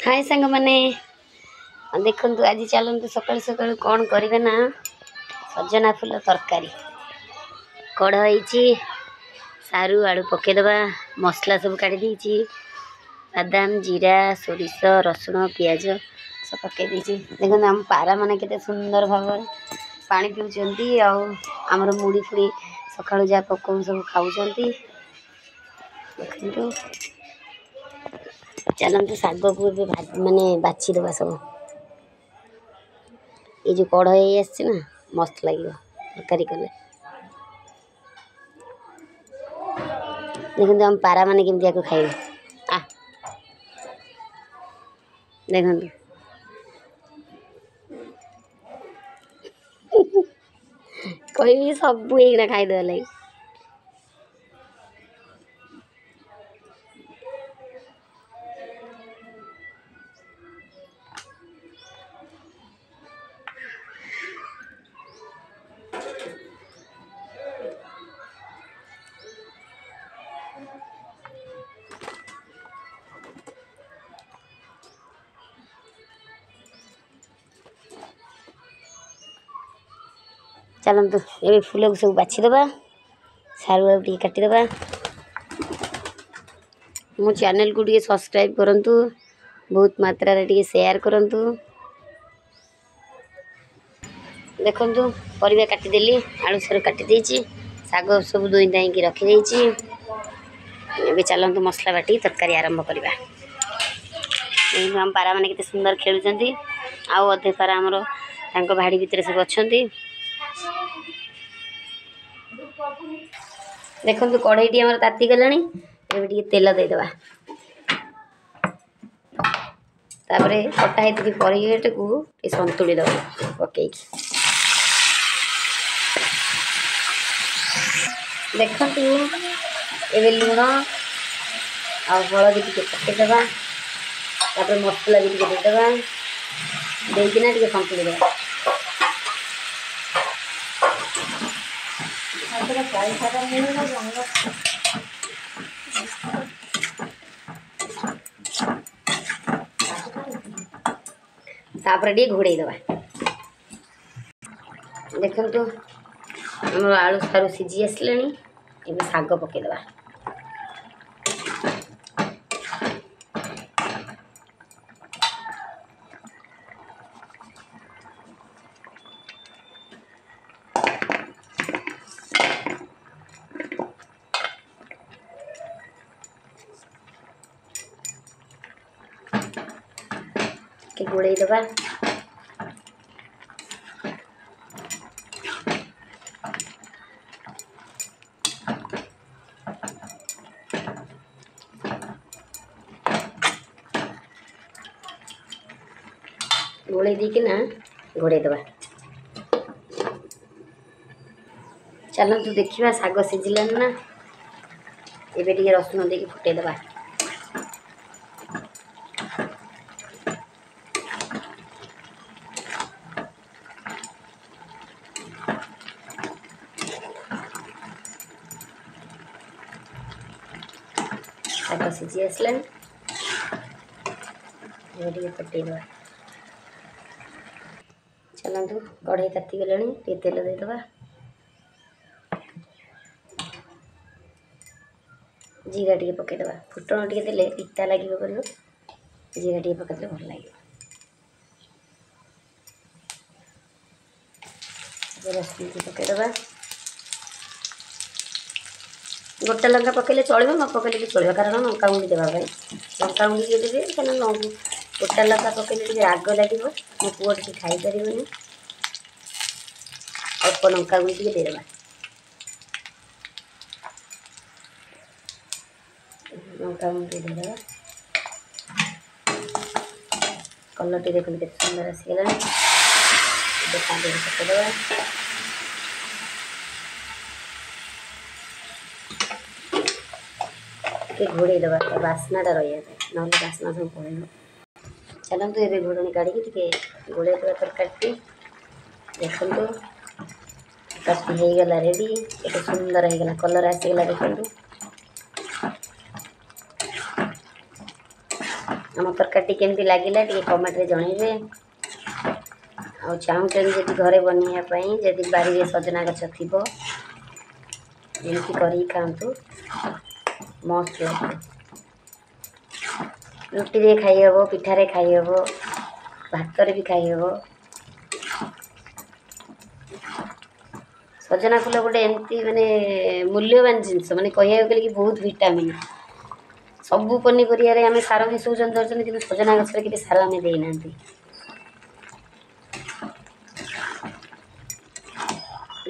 हाय सांग मैंने देखु आज चलते सका सका कौन करें ना सजना फुल तरकारी कढ़ई सारू आलू पकईदबा मसला सब काढ़ी बादाम जीरा सोरिष रसुण पियाज सब पकई देखो आम पारा मैंने केते सुंदर भाव पानी पिउचंती आमर मुड़ी फुड़ी सकाळु जा पकाऊ सब खाऊं देखो चलते शाग को माने बाछीदबा सब ये जो कढ़ई आसी ना मस्त लगे तरकारी कले देखते हम पारा माने केमती खाइबे आ देखते कही सब एक खाईदे लगे चलतु ये फूल को सब बाछीदबा सारू आलू काटिदबा मो चैनल को टे सब्सक्राइब करंतु बहुत मात्रा रे टे शेयर करंतु देखंतु परिबा काटिदेली आलू सारू काटी देछि साग सब दुई दाई की रखी देछि एबे चलंतु मसला बाटी तरकारी आरंभ करबा हम पारा माने केते सुंदर खेलुचंती आउ अधे पारा हमरो तांको भाड़ी भितर सब अछंती देखो कढ़ई आम ताती गलानी ए तेल देदेबा तापर कटा होती परिवेट को संतुली दबा पकई देखु ए लुण आ हलदी टे पकईदबा तापर मसला भी देदेबा देकिना टे संतुली दबा तापर टे घोड़े दबा देखु आम आलू सारू सीझी आसले ए शाग पकईदबा घोड़े दबा घोड़े देकिना घोड़े दबा चलतु देखा शाग सीझिलान ना एबे टे रसुण देकी फुटे दबा शाग सीझी आसला फुटे दबा चलतु कढ़ई ताती गलानी तेल देदेबा जीरा टे पकईदबा फुटण टे देले पिता लगे कर जीरा टे पकईदे भल लगे रसुण टे पकईदबा गोटा लंका पकईले चलो न पकईले भी चलो कारण लंका गुंडी देवाई लंका गुंडी देवे क्या गोटा लंका पकईले टे राग लगे मो पुआ टे खाईपर अल्प लंका गुंडी टे देदेबा लंका गुंडी देदेबा कलर टे देखो केते सुंदर आसीगला पकईदबा घोड़े दबा बास्नाटा रही है ना बास्ना सब पड़े चलतु ये घोड़नी काढ़ी घोड़े दबा तरकारी देखु तरकारी होगला रेडी एक सुंदर होगला कलर आसीगला देखु आम तरकारी केमती लगिला टे कमेंट रे जनइबे आ चाहूचन जदि घरे बनवाई जदि बारी सजना गछ थी एमती कर खातु मस्त लगे रुटी रे खाई हम पिठारे खाई हम भात भी खाई हम सजना फूल गोटे एमती माने मूल्यवान जिनस माने कहिया गले कि बहुत विटामिन सबू पनीपरिया आम सार मिसौन धरते कि सजना गचर कि सार आम देना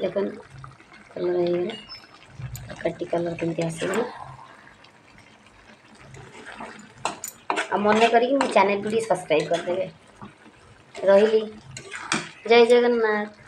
देख कलर हो कटी कलर केमती आसगला आ मन करी मो चैनल को सब्सक्राइब करदे रही जय जगन्नाथ।